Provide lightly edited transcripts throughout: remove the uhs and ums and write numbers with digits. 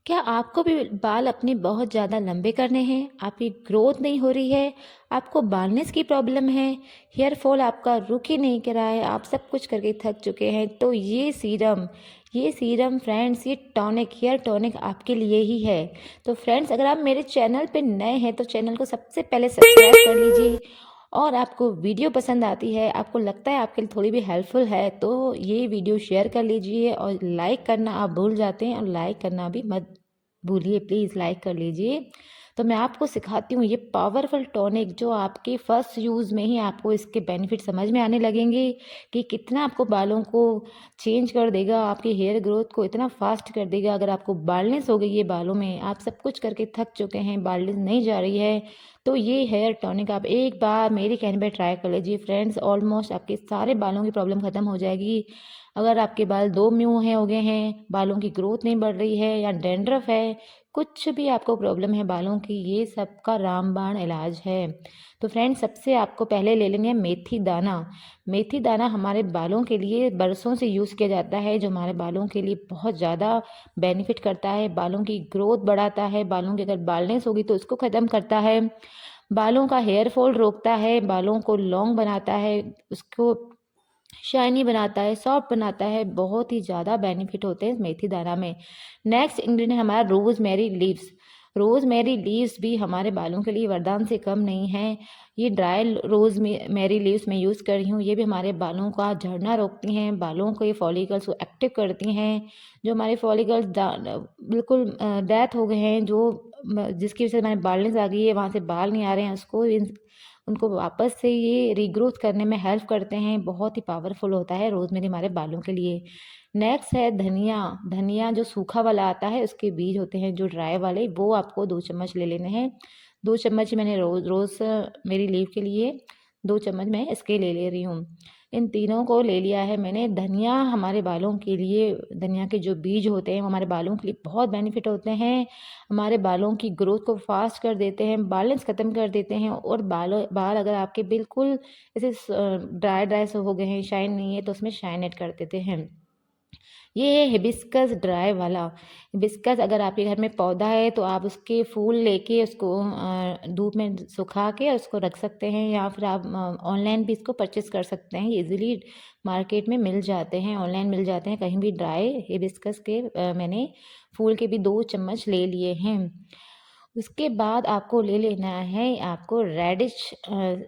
क्या आपको भी बाल अपने बहुत ज़्यादा लंबे करने हैं? आपकी ग्रोथ नहीं हो रही है? आपको बालनेस की प्रॉब्लम है? हेयर फॉल आपका रुक ही नहीं कर रहा है? आप सब कुछ करके थक चुके हैं? तो ये सीरम फ्रेंड्स, ये टॉनिक, हेयर टॉनिक आपके लिए ही है। तो फ्रेंड्स, अगर आप मेरे चैनल पे नए हैं तो चैनल को सबसे पहले सब्सक्राइब कर लीजिए। और आपको वीडियो पसंद आती है, आपको लगता है आपके लिए थोड़ी भी हेल्पफुल है, तो ये वीडियो शेयर कर लीजिए। और लाइक करना आप भूल जाते हैं, और लाइक करना भी मत भूलिए, प्लीज़ लाइक कर लीजिए। तो मैं आपको सिखाती हूँ ये पावरफुल टॉनिक, जो आपके फर्स्ट यूज़ में ही आपको इसके बेनिफिट समझ में आने लगेंगे कि कितना आपको बालों को चेंज कर देगा, आपकी हेयर ग्रोथ को इतना फास्ट कर देगा। अगर आपको बाल्नेस हो गई है बालों में, आप सब कुछ करके थक चुके हैं, बाल्नेस नहीं जा रही है, तो ये हेयर टॉनिक आप एक बार मेरे कहने पर ट्राई कर लीजिए फ्रेंड्स। ऑलमोस्ट आपके सारे बालों की प्रॉब्लम ख़त्म हो जाएगी। अगर आपके बाल दो मुँह हो गए हैं, बालों की ग्रोथ नहीं बढ़ रही है, या डैंड्रफ है, कुछ भी आपको प्रॉब्लम है बालों की, ये सब का रामबाण इलाज है। तो फ्रेंड्स, सबसे आपको पहले ले लेंगे मेथी दाना। मेथी दाना हमारे बालों के लिए बरसों से यूज़ किया जाता है, जो हमारे बालों के लिए बहुत ज़्यादा बेनिफिट करता है, बालों की ग्रोथ बढ़ाता है, बालों की अगर बालनेस होगी तो उसको ख़त्म करता है, बालों का हेयर फॉल रोकता है, बालों को लॉन्ग बनाता है, उसको शाइनी बनाता है, सॉफ्ट बनाता है। बहुत ही ज़्यादा बेनिफिट होते हैं मेथी दाना में। नेक्स्ट इंग्रेडिएंट हमारा रोज़मेरी लीव्स। रोज़मेरी लीव्स भी हमारे बालों के लिए वरदान से कम नहीं है। ये ड्राई रोज़मेरी लीव्स मैं यूज़ कर रही हूँ। ये भी हमारे बालों का झड़ना रोकती हैं, बालों के फॉलिकल्स को एक्टिव करती हैं। जो हमारे फॉलिकल्स बिल्कुल डेथ हो गए हैं, जिसकी वजह से हमारे बालनेस आ गई है, वहाँ से बाल नहीं आ रहे हैं, उनको वापस से ये रीग्रोथ करने में हेल्प करते हैं। बहुत ही पावरफुल होता है रोज़मेरी हमारे बालों के लिए। नेक्स्ट है धनिया। धनिया जो सूखा वाला आता है, उसके बीज होते हैं जो ड्राई वाले, वो आपको 2 चम्मच ले लेने हैं। 2 चम्मच मैंने रोज़ मेरी लीव के लिए 2 चम्मच मैं इसके ले रही हूँ। इन तीनों को ले लिया है मैंने। धनिया हमारे बालों के लिए, धनिया के जो बीज होते हैं वो हमारे बालों के लिए बहुत बेनिफिट होते हैं। हमारे बालों की ग्रोथ को फास्ट कर देते हैं, बालेंस ख़त्म कर देते हैं। और बाल अगर आपके बिल्कुल ऐसे ड्राई से हो गए हैं, शाइन नहीं है, तो उसमें शाइन ऐड कर देते हैं। ये है हिबिस्कस ड्राई वाला। हिबिस्कस अगर आपके घर में पौधा है तो आप उसके फूल लेके उसको धूप में सुखा के उसको रख सकते हैं, या फिर आप ऑनलाइन भी इसको परचेस कर सकते हैं। इजीली मार्केट में मिल जाते हैं, ऑनलाइन मिल जाते हैं कहीं भी। ड्राई हिबिस्कस के मैंने फूल के भी 2 चम्मच ले लिए हैं। उसके बाद आपको ले लेना है आपको रेडिश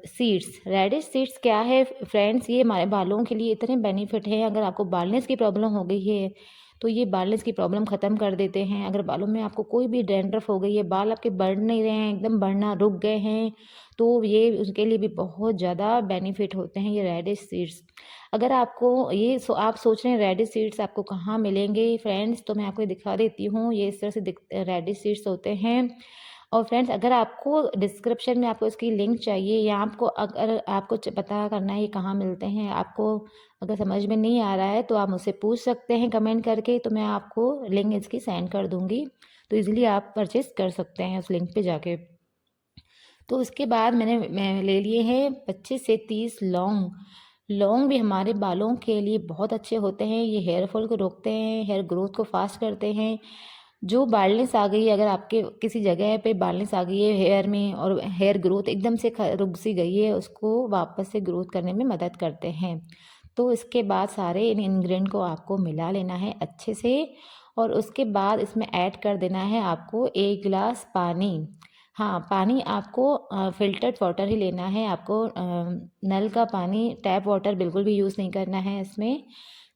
सीड्स। रेडिश सीड्स क्या है फ्रेंड्स, ये हमारे बालों के लिए इतने बेनिफिट है। अगर आपको बालनेस की प्रॉब्लम हो गई है तो ये बालनेस की प्रॉब्लम ख़त्म कर देते हैं। अगर बालों में आपको कोई भी डैंड्रफ हो गई है, बाल आपके बढ़ नहीं रहे हैं, एकदम बढ़ना रुक गए हैं, तो ये उसके लिए भी बहुत ज़्यादा बेनिफिट होते हैं ये रेडिश सीड्स। अगर आपको आप सोच रहे हैं रेडिश सीड्स आपको कहाँ मिलेंगे फ्रेंड्स, तो मैं आपको दिखा देती हूँ। ये इस तरह से रेडिश सीड्स होते हैं। और फ्रेंड्स, अगर आपको डिस्क्रिप्शन में आपको इसकी लिंक चाहिए, या अगर आपको पता करना है ये कहाँ मिलते हैं, आपको अगर समझ में नहीं आ रहा है तो आप मुझसे पूछ सकते हैं कमेंट करके, तो मैं आपको लिंक इसकी सेंड कर दूँगी। तो इजीली आप परचेस कर सकते हैं उस लिंक पे जाके। तो उसके बाद मैं ले लिए हैं 25 से 30 लौंग। लौंग भी हमारे बालों के लिए बहुत अच्छे होते हैं। ये हेयर फॉल को रोकते हैं, हेयर ग्रोथ को फास्ट करते हैं। जो बाल्नेस आ गई है, अगर आपके किसी जगह पे बाल्नेस आ गई है हेयर में, और हेयर ग्रोथ एकदम से रुक सी गई है, उसको वापस से ग्रोथ करने में मदद करते हैं। तो इसके बाद सारे इन इंग्रेडिएंट को आपको मिला लेना है अच्छे से, और उसके बाद इसमें ऐड कर देना है आपको 1 गिलास पानी। हाँ, पानी आपको फ़िल्टर्ड वाटर ही लेना है। आपको नल का पानी, टैप वाटर बिल्कुल भी यूज़ नहीं करना है इसमें।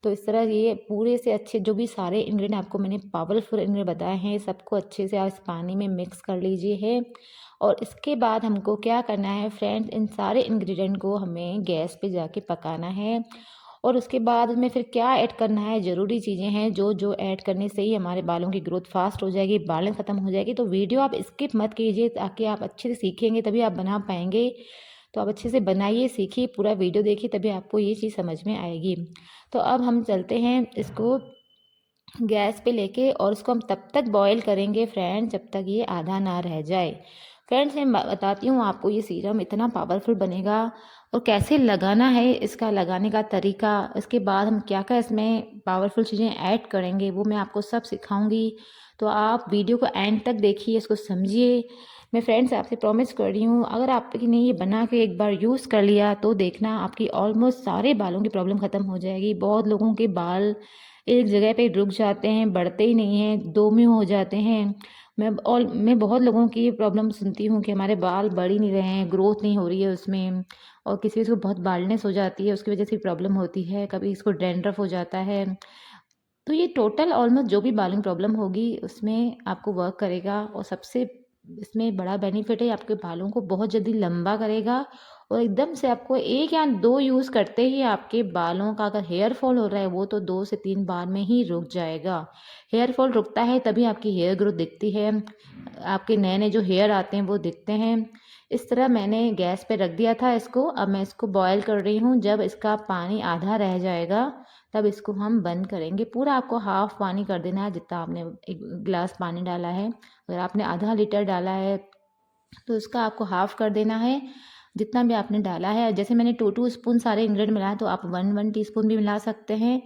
तो इस तरह ये पूरे से अच्छे जो भी सारे इंग्रेडिएंट आपको मैंने पावरफुल इंग्रेडिएंट बताए हैं, सबको अच्छे से आप इस पानी में मिक्स कर लीजिए है। और इसके बाद हमको क्या करना है फ्रेंड्स, इन सारे इंग्रेडिएंट को हमें गैस पे जाके पकाना है। और उसके बाद उसमें फिर क्या ऐड करना है, ज़रूरी चीज़ें हैं जो जो ऐड करने से ही हमारे बालों की ग्रोथ फास्ट हो जाएगी, बालें ख़त्म हो जाएगी। तो वीडियो आप स्किप मत कीजिए, ताकि आप अच्छे से सीखेंगे तभी आप बना पाएंगे। तो आप अच्छे से बनाइए, सीखिए, पूरा वीडियो देखिए, तभी आपको ये चीज़ समझ में आएगी। तो अब हम चलते हैं इसको गैस पे लेके, और उसको हम तब तक बॉईल करेंगे फ्रेंड्स जब तक ये आधा ना रह जाए। फ्रेंड्स, मैं बताती हूँ आपको, ये सीरम इतना पावरफुल बनेगा, और कैसे लगाना है, इसका लगाने का तरीका, इसके बाद हम क्या-क्या इसमें पावरफुल चीज़ें ऐड करेंगे, वो मैं आपको सब सिखाऊँगी। तो आप वीडियो को एंड तक देखिए, इसको समझिए। मैं फ्रेंड्स आपसे प्रॉमिस कर रही हूँ, अगर आपने ये बना के एक बार यूज़ कर लिया तो देखना आपकी ऑलमोस्ट सारे बालों की प्रॉब्लम ख़त्म हो जाएगी। बहुत लोगों के बाल एक जगह पे रुक जाते हैं, बढ़ते ही नहीं हैं, दो में हो जाते हैं। मैं बहुत लोगों की ये प्रॉब्लम सुनती हूँ कि हमारे बाल बढ़ ही नहीं रहे हैं, ग्रोथ नहीं हो रही है उसमें, और किसी को बहुत बाल्डनेस हो जाती है, उसकी वजह से प्रॉब्लम होती है, कभी इसको डैंड्रफ हो जाता है। तो ये टोटल ऑलमोस्ट जो भी बालों प्रॉब्लम होगी उसमें आपको वर्क करेगा, और सबसे इसमें बड़ा बेनिफिट है, आपके बालों को बहुत जल्दी लंबा करेगा, और एकदम से आपको 1 या 2 यूज़ करते ही आपके बालों का अगर हेयर फॉल हो रहा है वो तो 2 से 3 बार में ही रुक जाएगा। हेयर फॉल रुकता है तभी आपकी हेयर ग्रोथ दिखती है, आपके नए-नए जो हेयर आते हैं वो दिखते हैं। इस तरह मैंने गैस पे रख दिया था इसको, अब मैं इसको बॉयल कर रही हूँ। जब इसका पानी आधा रह जाएगा तब इसको हम बंद करेंगे। पूरा आपको हाफ़ पानी कर देना है, जितना आपने 1 गिलास पानी डाला है। अगर आपने आधा लीटर डाला है तो उसका आपको हाफ़ कर देना है, जितना भी आपने डाला है। जैसे मैंने 2-2 स्पून सारे इंग्रेडिएंट मिलाया, तो आप 1-1 टीस्पून भी मिला सकते हैं।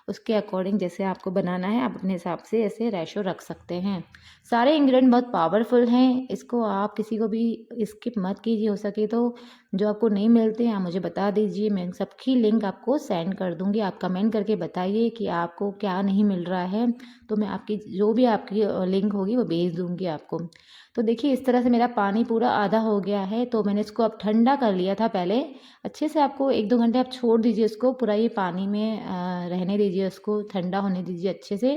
उसके अकॉर्डिंग जैसे आपको बनाना है, आप अपने हिसाब से ऐसे रेशो रख सकते हैं। सारे इंग्रेडिएंट बहुत पावरफुल हैं, इसको आप किसी को भी स्किप मत कीजिए। हो सके तो जो आपको नहीं मिलते हैं आप मुझे बता दीजिए, मैं सबकी लिंक आपको सेंड कर दूँगी। आप कमेंट करके बताइए कि आपको क्या नहीं मिल रहा है, तो मैं आपकी जो भी आपकी लिंक होगी वो भेज दूँगी आपको। तो देखिए इस तरह से मेरा पानी पूरा आधा हो गया है, तो मैंने इसको अब ठंडा कर लिया था पहले। अच्छे से आपको 1-2 घंटे आप छोड़ दीजिए इसको, पूरा ये पानी में रहने दीजिए, उसको ठंडा होने दीजिए अच्छे से।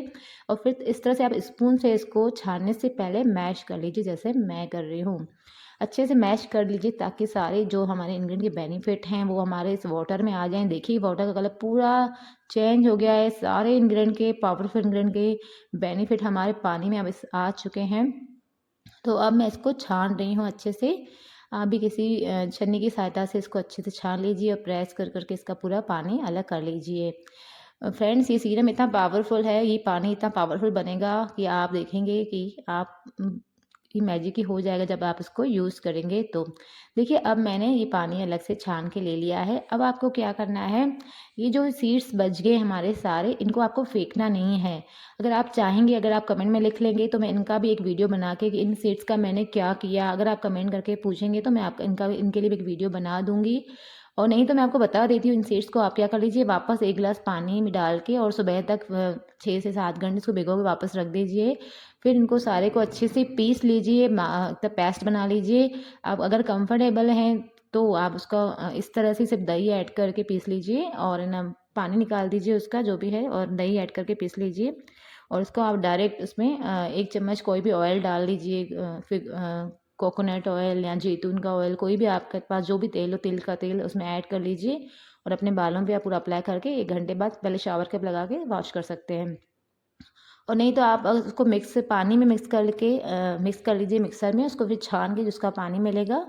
और फिर इस तरह से आप स्पून से इसको छानने से पहले मैश कर लीजिए, जैसे मैं कर रही हूँ। अच्छे से मैश कर लीजिए ताकि सारे जो हमारे इंग्रेडिएंट के बेनिफिट हैं वो हमारे इस वाटर में आ जाएँ। देखिए वाटर का कलर पूरा चेंज हो गया है, सारे इंग्रेडिएंट के पावरफुल इंग्रेडिएंट के बेनिफिट हमारे पानी में अब इस आ चुके हैं। तो अब मैं इसको छान रही हूँ अच्छे से। आप भी किसी छन्नी की सहायता से इसको अच्छे से छान लीजिए, और प्रेस कर कर के इसका पूरा पानी अलग कर लीजिए। फ्रेंड्स ये सीरम इतना पावरफुल है, ये पानी इतना पावरफुल बनेगा कि आप देखेंगे कि आप ये मैजिक ही हो जाएगा जब आप इसको यूज़ करेंगे तो। देखिए अब मैंने ये पानी अलग से छान के ले लिया है। अब आपको क्या करना है, ये जो सीड्स बच गए हमारे सारे, इनको आपको फेंकना नहीं है। अगर आप चाहेंगे, अगर आप कमेंट में लिख लेंगे तो मैं इनका भी एक वीडियो बना के कि इन सीड्स का मैंने क्या किया, अगर आप कमेंट करके पूछेंगे तो मैं आप इनके लिए भी एक वीडियो बना दूँगी। और नहीं तो मैं आपको बता देती हूँ, इन सीड्स को आप क्या कर लीजिए, वापस 1 गिलास पानी में डाल के और सुबह तक 6 से 7 घंटे इसको भिगो के वापस रख दीजिए। फिर इनको सारे को अच्छे से पीस लीजिए, पेस्ट बना लीजिए। आप अगर कंफर्टेबल हैं तो आप उसका इस तरह से सिर्फ दही ऐड करके पीस लीजिए, और ना पानी निकाल दीजिए उसका जो भी है, और दही ऐड करके पीस लीजिए। और उसको आप डायरेक्ट उसमें 1 चम्मच कोई भी ऑयल डाल लीजिए, फिर कोकोनट ऑयल या जैतून का ऑयल, कोई भी आपके पास जो भी तेल हो, तिल का तेल उसमें ऐड कर लीजिए, और अपने बालों पे आप पूरा अप्लाई करके 1 घंटे बाद पहले शावर कैप लगा के वॉश कर सकते हैं। और नहीं तो आप उसको पानी में मिक्स कर लीजिए मिक्सर में, उसको फिर छान के जिसका पानी मिलेगा,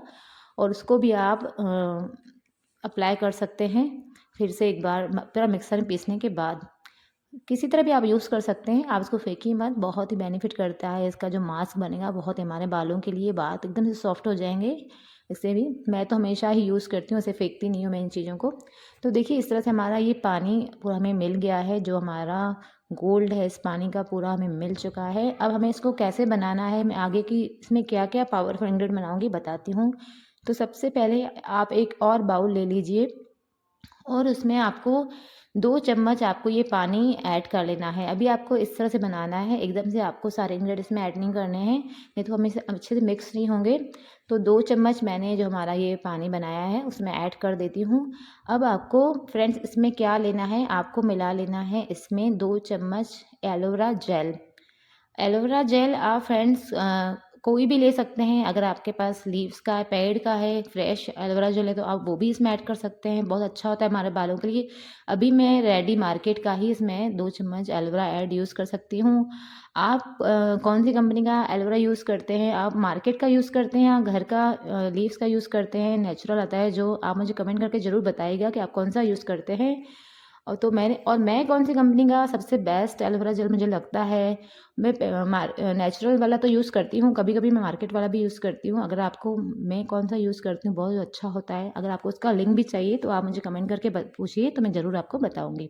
और उसको भी आप अप्लाई कर सकते हैं फिर से एक बार पूरा मिक्सर में पीसने के बाद। किसी तरह भी आप यूज़ कर सकते हैं, आप इसको फेंकिए मत, बहुत ही बेनिफिट करता है। इसका जो मास्क बनेगा बहुत हमारे बालों के लिए, बाल एकदम से सॉफ्ट हो जाएँगे इससे भी। मैं तो हमेशा ही यूज़ करती हूँ, ऐसे फेंकती नहीं हूँ मैं इन चीज़ों को। तो देखिए इस तरह से हमारा ये पानी पूरा हमें मिल गया है, जो हमारा गोल्ड है इस पानी का पूरा हमें मिल चुका है। अब हमें इसको कैसे बनाना है, मैं आगे की इसमें क्या-क्या पावरफुल इंग्रीडिएंट बनाऊँगी बताती हूँ। तो सबसे पहले आप एक और बाउल ले लीजिए, और उसमें आपको 2 चम्मच आपको ये पानी ऐड कर लेना है। अभी आपको इस तरह से बनाना है, एकदम से आपको सारे इंग्रीडिएंट्स इसमें ऐड नहीं करने हैं, नहीं तो हम इसे अच्छे से मिक्स नहीं होंगे। तो 2 चम्मच मैंने जो हमारा ये पानी बनाया है उसमें ऐड कर देती हूँ। अब आपको फ्रेंड्स इसमें क्या लेना है, आपको मिला लेना है इसमें 2 चम्मच एलोवेरा जेल। एलोवेरा जेल आप फ्रेंड्स कोई भी ले सकते हैं, अगर आपके पास लीव्स का है, पेड़ का है, फ्रेश एलोवेरा जेल है तो आप वो भी इसमें ऐड कर सकते हैं, बहुत अच्छा होता है हमारे बालों के लिए। अभी मैं रेडी मार्केट का ही इसमें 2 चम्मच एलोवेरा यूज़ कर सकती हूँ। आप कौन सी कंपनी का एलोवेरा यूज़ करते हैं, आप मार्केट का यूज़ करते हैं या घर का लीव्स का यूज़ करते हैं, नेचुरल आता है जो, आप मुझे कमेंट करके ज़रूर बताइएगा कि आप कौन सा यूज़ करते हैं। मैं कौन सी कंपनी का सबसे बेस्ट एलोवेरा जेल मुझे लगता है, मैं नेचुरल वाला तो यूज़ करती हूँ, कभी कभी मैं मार्केट वाला भी यूज़ करती हूँ। अगर आपको मैं कौन सा यूज़ करती हूँ बहुत अच्छा होता है, अगर आपको उसका लिंक भी चाहिए तो आप मुझे कमेंट करके पूछिए, तो मैं ज़रूर आपको बताऊँगी।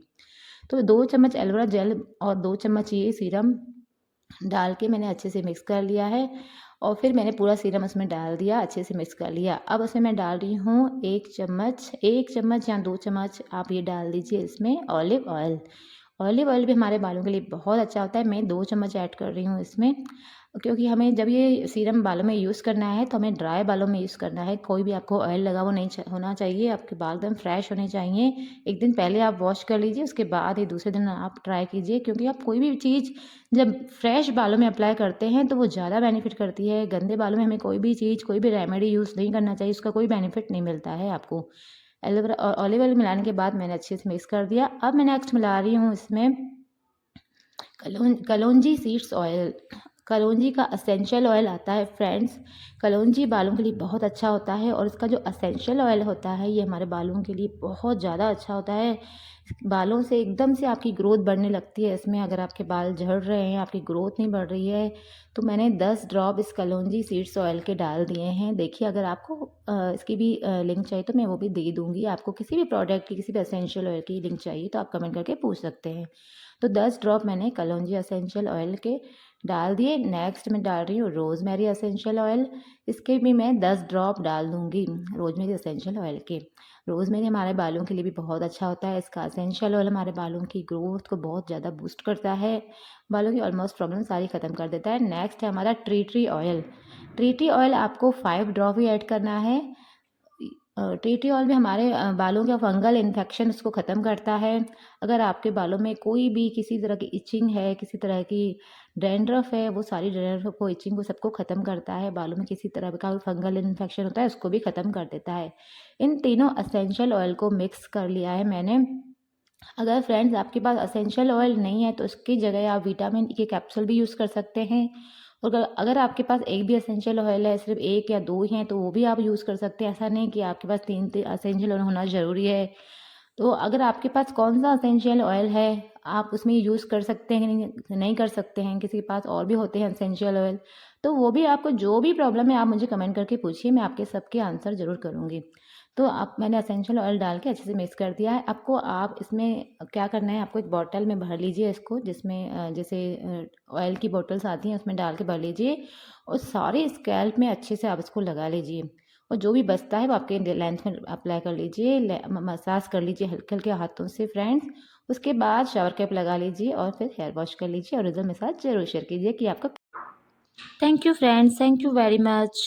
तो 2 चम्मच एलोवेरा जेल और 2 चम्मच ये सीरम डाल के मैंने अच्छे से मिक्स कर लिया है, और फिर मैंने पूरा सीरम उसमें डाल दिया, अच्छे से मिक्स कर लिया। अब उसमें मैं डाल रही हूँ 1 चम्मच या 2 चम्मच आप ये डाल दीजिए इसमें ऑलिव ऑयल। ऑलिव ऑयल भी हमारे बालों के लिए बहुत अच्छा होता है। मैं 2 चम्मच ऐड कर रही हूँ इसमें, क्योंकि हमें जब ये सीरम बालों में यूज़ करना है तो हमें ड्राई बालों में यूज़ करना है। कोई भी आपको ऑयल लगा हुआ नहीं होना चाहिए, आपके बाल एकदम फ्रेश होने चाहिए। एक दिन पहले आप वॉश कर लीजिए, उसके बाद ही दूसरे दिन आप ट्राई कीजिए, क्योंकि आप कोई भी चीज़ जब फ्रेश बालों में अप्लाई करते हैं तो वो ज़्यादा बेनिफिट करती है। गंदे बालों में हमें कोई भी चीज़, कोई भी रेमेडी यूज़ नहीं करना चाहिए, उसका कोई बेनिफिट नहीं मिलता है आपको। एलोवेरा और ऑलिव ऑयल मिलाने के बाद मैंने अच्छे से मिक्स कर दिया। अब मैं नेक्स्ट मिला रही हूँ इसमें कलौंजी सीड्स ऑयल। कलौंजी का एसेंशियल ऑयल आता है फ्रेंड्स। कलौंजी बालों के लिए बहुत अच्छा होता है, और इसका जो एसेंशियल ऑयल होता है ये हमारे बालों के लिए बहुत ज़्यादा अच्छा होता है। बालों से एकदम से आपकी ग्रोथ बढ़ने लगती है इसमें। अगर आपके बाल झड़ रहे हैं, आपकी ग्रोथ नहीं बढ़ रही है, तो मैंने 10 ड्रॉप इस कलौंजी सीड्स ऑयल के डाल दिए हैं। देखिए, अगर आपको इसकी भी लिंक चाहिए तो मैं वो भी दे दूँगी। आपको किसी भी प्रोडक्ट की, किसी भी एसेंशियल ऑयल की लिंक चाहिए तो आप कमेंट करके पूछ सकते हैं। तो 10 ड्रॉप मैंने कलौंजी एसेंशियल ऑयल के डाल दिए। नेक्स्ट मैं डाल रही हूँ रोज़मेरी एसेंशियल ऑयल। इसके भी मैं 10 ड्रॉप डाल दूँगी रोज़मेरी एसेंशियल ऑयल के। रोज़मेरी हमारे बालों के लिए भी बहुत अच्छा होता है। इसका एसेंशियल ऑयल हमारे बालों की ग्रोथ को बहुत ज़्यादा बूस्ट करता है, बालों की ऑलमोस्ट प्रॉब्लम सारी ख़त्म कर देता है। नेक्स्ट है हमारा tea tree oil. Tea tree oil आपको 5 ड्रॉप ही ऐड करना है। टी ट्री ऑयल भी हमारे बालों का फंगल इन्फेक्शन उसको ख़त्म करता है। अगर आपके बालों में कोई भी किसी तरह की इचिंग है, किसी तरह की डैंड्रफ है, वो सारी डैंड्रफ को, इचिंग को, सबको ख़त्म करता है। बालों में किसी तरह का फंगल इन्फेक्शन होता है उसको भी ख़त्म कर देता है। इन तीनों एसेंशियल ऑयल को मिक्स कर लिया है मैंने। अगर फ्रेंड्स आपके पास एसेंशियल ऑयल नहीं है तो उसकी जगह आप विटामिन ई के कैप्सूल भी यूज़ कर सकते हैं। और अगर आपके पास एक भी एसेंशियल ऑयल है, सिर्फ 1 या 2 ही हैं, तो वो भी आप यूज़ कर सकते हैं। ऐसा नहीं कि आपके पास 3 एसेंशियल ऑयल होना ज़रूरी है। तो अगर आपके पास कौन सा एसेंशियल ऑयल है, आप उसमें यूज़ कर सकते हैं, नहीं कर सकते हैं, किसी के पास और भी होते हैं एसेंशियल ऑयल, तो वो भी आपको जो भी प्रॉब्लम है आप मुझे कमेंट करके पूछिए, मैं आपके सबके आंसर ज़रूर करूँगी। तो आप मैंने एसेंशियल ऑयल डाल के अच्छे से मिक्स कर दिया है। आपको आप इसमें क्या करना है, आपको एक बॉटल में भर लीजिए इसको, जिसमें जैसे ऑयल की बॉटल्स आती हैं उसमें डाल के भर लीजिए, और सारे स्कैल्प में अच्छे से आप इसको लगा लीजिए, और जो भी बचता है वो आपके लेंथ में अप्लाई कर लीजिए, मसाज कर लीजिए हल्के हल्के हाथों से फ्रेंड्स। उसके बाद शावर कैप लगा लीजिए और फिर हेयर वॉश कर लीजिए, और रिजल्ट मेरे साथ ज़रूर शेयर कीजिए कि आपका। Thank you friends, thank you very much.